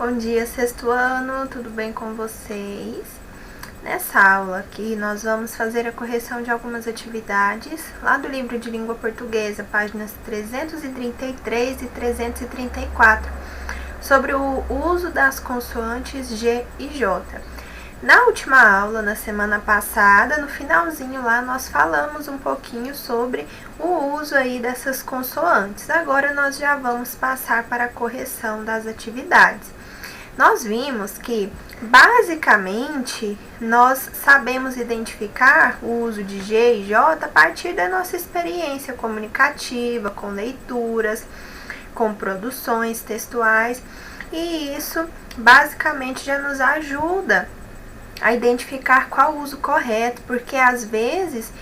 Bom dia, sexto ano, tudo bem com vocês? Nessa aula aqui, nós vamos fazer a correção de algumas atividades lá do livro de língua portuguesa, páginas 333 e 334, sobre o uso das consoantes G e J. Na última aula, na semana passada, no finalzinho lá, nós falamos um pouquinho sobre o uso aí dessas consoantes. Agora nós já vamos passar para a correção das atividades. Nós vimos que, basicamente, nós sabemos identificar o uso de G e J a partir da nossa experiência comunicativa, com leituras, com produções textuais, e isso basicamente já nos ajuda a identificar qual o uso correto, porque às vezes,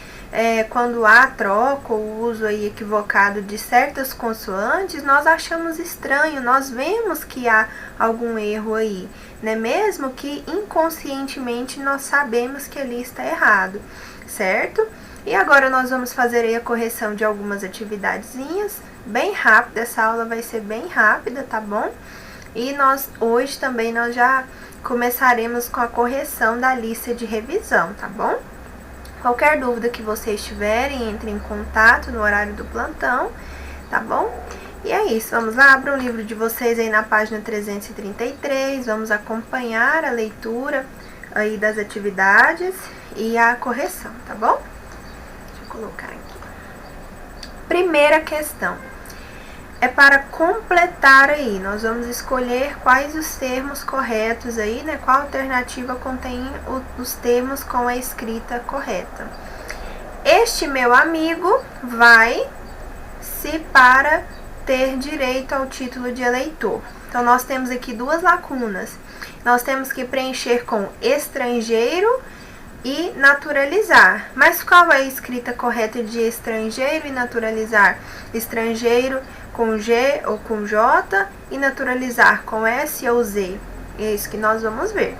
quando há troca ou uso aí equivocado de certas consoantes, nós achamos estranho, nós vemos que há algum erro aí, né? Mesmo que inconscientemente nós sabemos que ali está errado, certo? E agora nós vamos fazer aí a correção de algumas atividadezinhas, bem rápida, essa aula vai ser bem rápida, tá bom? E hoje também nós já começaremos com a correção da lista de revisão, tá bom? Qualquer dúvida que vocês tiverem, entre em contato no horário do plantão, tá bom? E é isso, vamos lá, abra o livro de vocês aí na página 333, vamos acompanhar a leitura aí das atividades e a correção, tá bom? Deixa eu colocar aqui. Primeira questão. É para completar aí, nós vamos escolher quais os termos corretos aí, né? Qual alternativa contém os termos com a escrita correta. Este meu amigo vai se para ter direito ao título de eleitor. Então, nós temos aqui duas lacunas. Nós temos que preencher com estrangeiro e naturalizar. Mas qual é a escrita correta de estrangeiro e naturalizar? Estrangeiro com G ou com J e naturalizar com S ou Z. É isso que nós vamos ver.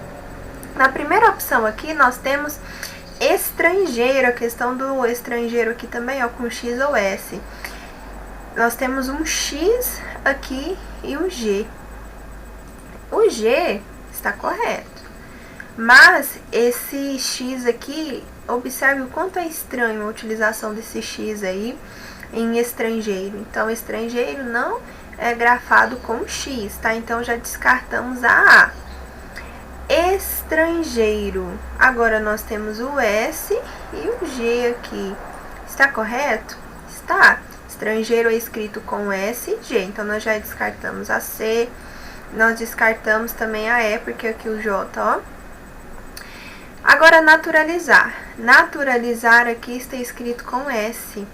Na primeira opção aqui, nós temos estrangeiro, a questão do estrangeiro aqui também, ó, com X ou S. Nós temos um X aqui e um G. O G está correto, mas esse X aqui, observe o quanto é estranho a utilização desse X aí em estrangeiro. Então, estrangeiro não é grafado com X, tá? Então, já descartamos a A. Estrangeiro. Agora, nós temos o S e o G aqui. Está correto? Está. Estrangeiro é escrito com S e G. Então, nós já descartamos a C. Nós descartamos também a E, porque aqui o J, ó. Agora, naturalizar. Naturalizar aqui está escrito com S.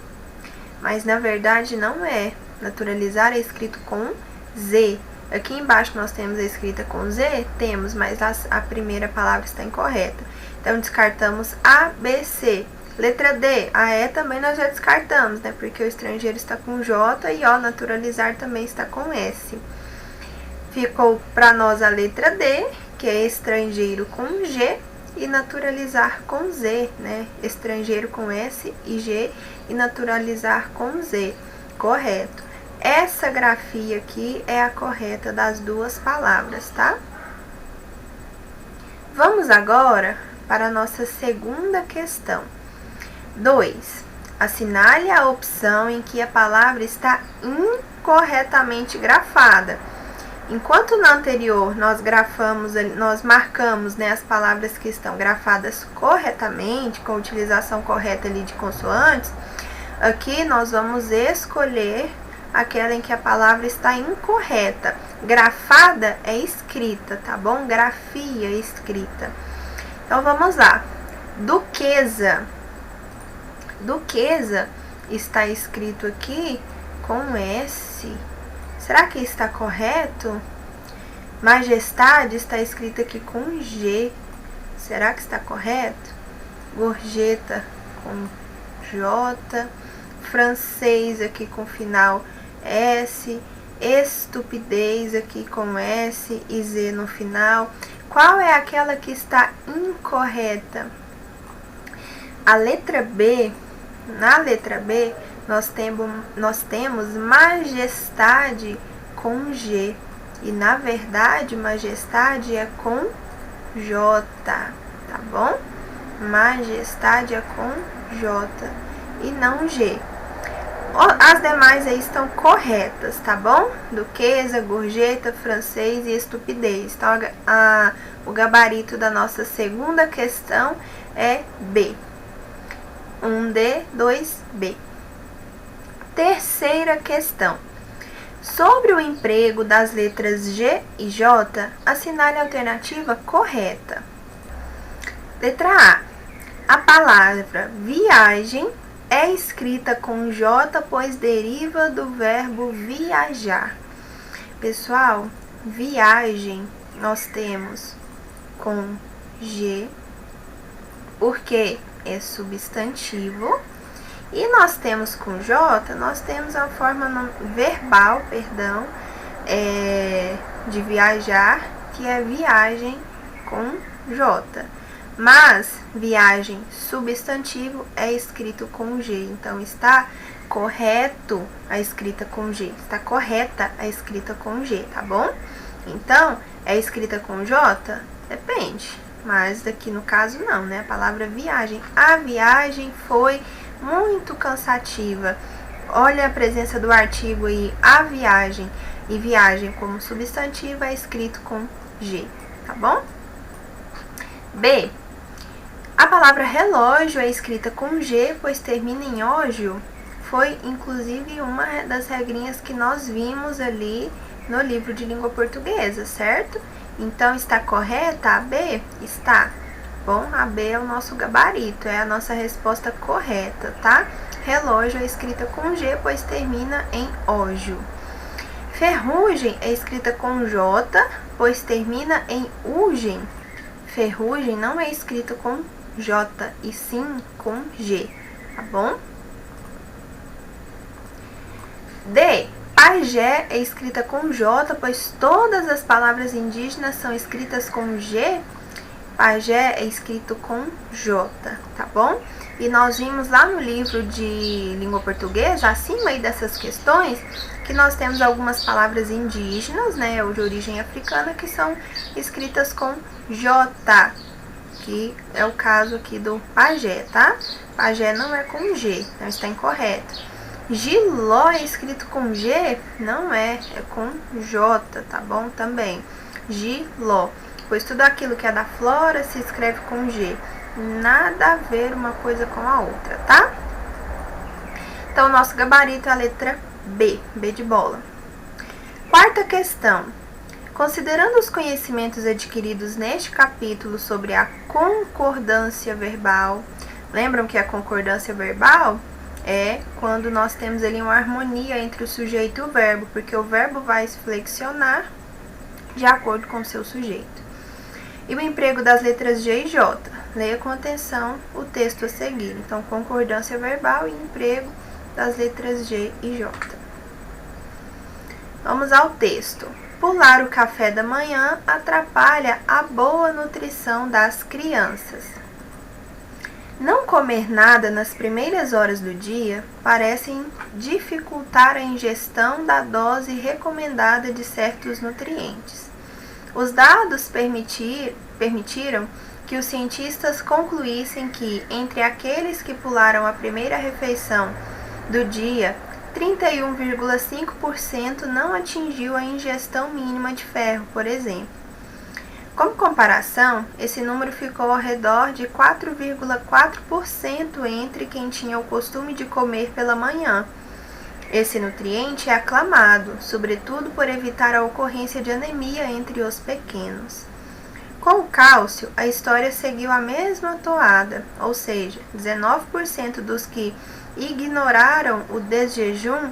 Mas, na verdade, não é. Naturalizar é escrito com Z. Aqui embaixo nós temos a escrita com Z? Temos, mas a primeira palavra está incorreta. Então, descartamos A, B, C. Letra D, a E também nós já descartamos, né? Porque o estrangeiro está com J e, ó, naturalizar também está com S. Ficou para nós a letra D, que é estrangeiro com G, e naturalizar com Z, né? Estrangeiro com S e G e naturalizar com Z. Correto. Essa grafia aqui é a correta das duas palavras, tá? Vamos agora para a nossa segunda questão. 2. Assinale a opção em que a palavra está incorretamente grafada. Enquanto no anterior nós marcamos, né, as palavras que estão grafadas corretamente, com a utilização correta ali de consoantes, aqui nós vamos escolher aquela em que a palavra está incorreta. Grafada é escrita, tá bom? Grafia é escrita. Então, vamos lá. Duquesa. Duquesa está escrito aqui com S. Será que está correto? Majestade está escrito aqui com G. Será que está correto? Gorjeta com J. Francês aqui com final S. Estupidez aqui com S e Z no final. Qual é aquela que está incorreta? A letra B. Na letra B, nós temos majestade com G. E na verdade, majestade é com J, tá bom? Majestade é com J e não G. As demais aí estão corretas, tá bom? Duquesa, gorjeta, francês e estupidez. Então, o gabarito da nossa segunda questão é B. 1D, 2B. Terceira questão. Sobre o emprego das letras G e J, assinale a alternativa correta. Letra A. A palavra viagem é escrita com J, pois deriva do verbo viajar. Pessoal, viagem nós temos com G, porque é substantivo. E nós temos com J, nós temos a forma verbal, de viajar, que é viagem com J. Mas viagem substantivo é escrito com G. Então está correto a escrita com G. Está correta a escrita com G, tá bom? Então, é escrita com J? Depende. Mas aqui no caso não, né? A palavra viagem. A viagem foi muito cansativa. Olha a presença do artigo aí, a viagem. E viagem como substantivo é escrito com G, tá bom? B. A palavra relógio é escrita com G, pois termina em ógio. Foi, inclusive, uma das regrinhas que nós vimos ali no livro de língua portuguesa, certo? Então, está correta a B? Está. Bom, a B é o nosso gabarito, é a nossa resposta correta, tá? Relógio é escrita com G, pois termina em ógio. Ferrugem é escrita com J, pois termina em ugem. Ferrugem não é escrita com J, e sim com G, tá bom? D. Pajé é escrita com J, pois todas as palavras indígenas são escritas com G. Pajé é escrito com J, tá bom? E nós vimos lá no livro de língua portuguesa, acima aí dessas questões, que nós temos algumas palavras indígenas, né, ou de origem africana, que são escritas com J, que é o caso aqui do pajé, tá? Pajé não é com G, então está incorreto. Giló é escrito com G? Não é com J, tá bom? Também. Giló, pois tudo aquilo que é da flora se escreve com G. Nada a ver uma coisa com a outra, tá? Então, o nosso gabarito é a letra B, B de bola. Quarta questão. Considerando os conhecimentos adquiridos neste capítulo sobre a concordância verbal, lembram que a concordância verbal é quando nós temos ali uma harmonia entre o sujeito e o verbo, porque o verbo vai se flexionar de acordo com o seu sujeito. E o emprego das letras G e J. Leia com atenção o texto a seguir. Então, concordância verbal e emprego das letras G e J. Vamos ao texto. Pular o café da manhã atrapalha a boa nutrição das crianças. Não comer nada nas primeiras horas do dia parece dificultar a ingestão da dose recomendada de certos nutrientes. Os dados permitiram que os cientistas concluíssem que, entre aqueles que pularam a primeira refeição do dia, 31,5% não atingiu a ingestão mínima de ferro, por exemplo. Como comparação, esse número ficou ao redor de 4,4% entre quem tinha o costume de comer pela manhã. Esse nutriente é aclamado, sobretudo por evitar a ocorrência de anemia entre os pequenos. Com o cálcio, a história seguiu a mesma toada, ou seja, 19% dos que ignoraram o desjejum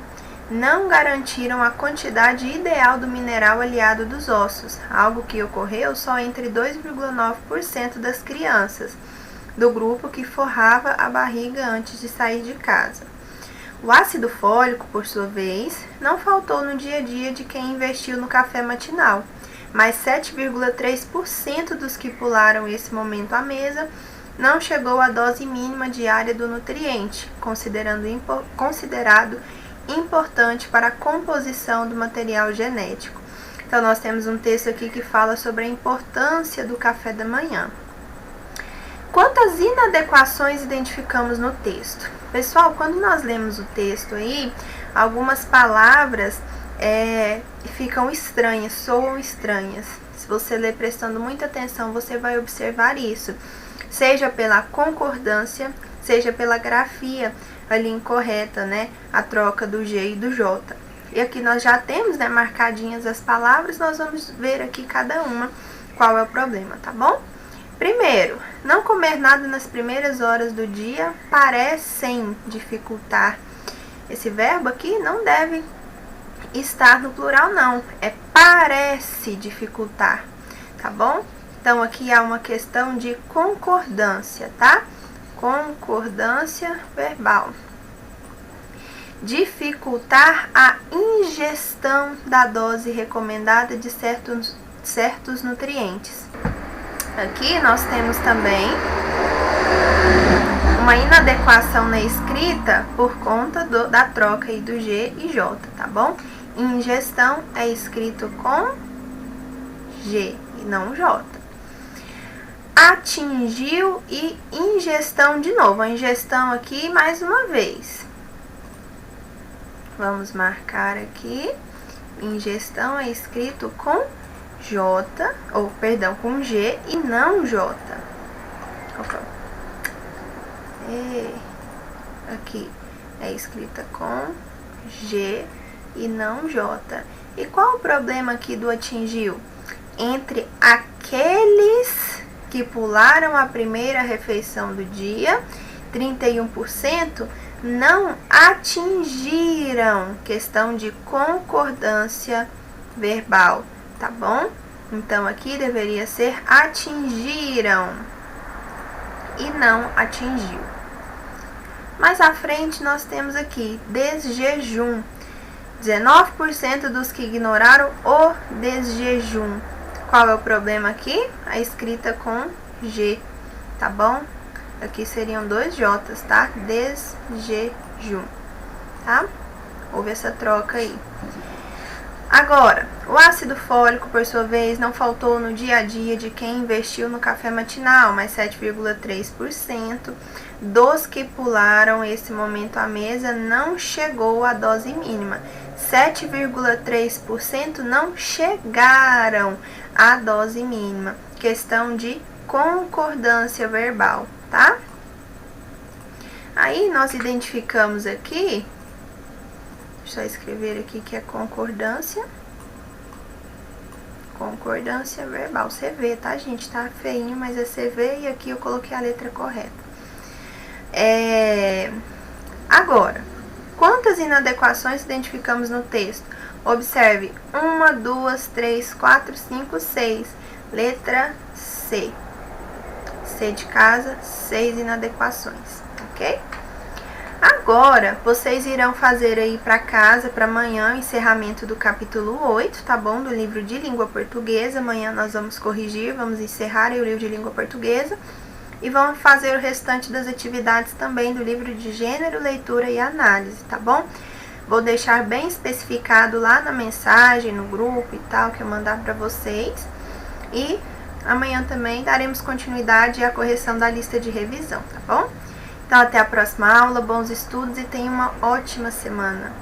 não garantiram a quantidade ideal do mineral aliado dos ossos, algo que ocorreu só entre 2,9% das crianças, do grupo que forrava a barriga antes de sair de casa. O ácido fólico, por sua vez, não faltou no dia a dia de quem investiu no café matinal, mas 7,3% dos que pularam esse momento à mesa não chegou à dose mínima diária do nutriente, considerado importante para a composição do material genético. Então, nós temos um texto aqui que fala sobre a importância do café da manhã. Quantas inadequações identificamos no texto? Pessoal, quando nós lemos o texto aí, algumas palavras ficam estranhas, soam estranhas. Se você ler prestando muita atenção, você vai observar isso. Seja pela concordância, seja pela grafia ali incorreta, né? A troca do G e do J. E aqui nós já temos, né, marcadinhas as palavras, nós vamos ver aqui cada uma qual é o problema, tá bom? Primeiro, não comer nada nas primeiras horas do dia parecem dificultar. Esse verbo aqui não deve estar no plural, não. É parece dificultar, tá bom? Então, aqui há uma questão de concordância, tá? Concordância verbal. Dificultar a ingestão da dose recomendada de certos nutrientes. Aqui nós temos também uma inadequação na escrita por conta da troca aí do G e J, tá bom? Ingestão é escrito com G e não J. Atingiu e ingestão de novo. A ingestão aqui mais uma vez. Vamos marcar aqui. Ingestão é escrito com J, ou perdão, com G e não J. Aqui é escrita com G e não J. E qual o problema aqui do atingiu? Entre aqueles que pularam a primeira refeição do dia, 31% não atingiram. Questão de concordância verbal, tá bom? Então, aqui deveria ser atingiram e não atingiu. Mais à frente, nós temos aqui desjejum. 19% dos que ignoraram o desjejum. Qual é o problema aqui? A escrita com G, tá bom? Aqui seriam dois J's, tá? Desjejum, tá? Houve essa troca aí. Agora, o ácido fólico, por sua vez, não faltou no dia a dia de quem investiu no café matinal, mas 7,3%. Dos que pularam esse momento à mesa, não chegou à dose mínima. 7,3% não chegaram à dose mínima. Questão de concordância verbal, tá? Aí, nós identificamos aqui, deixa eu escrever aqui que é concordância. Concordância verbal, CV, tá, gente? Tá feinho, mas é CV e aqui eu coloquei a letra correta. Agora, quantas inadequações identificamos no texto? Observe, 1, 2, 3, 4, 5, 6. Letra C. C de casa, 6 inadequações, ok? Agora, vocês irão fazer aí para casa, para amanhã, o encerramento do capítulo 8, tá bom? Do livro de língua portuguesa. Amanhã nós vamos corrigir, vamos encerrar aí o livro de língua portuguesa. E vamos fazer o restante das atividades também do livro de gênero, leitura e análise, tá bom? Vou deixar bem especificado lá na mensagem, no grupo e tal, que eu mandar para vocês. E amanhã também daremos continuidade à correção da lista de revisão, tá bom? Então, até a próxima aula, bons estudos e tenha uma ótima semana.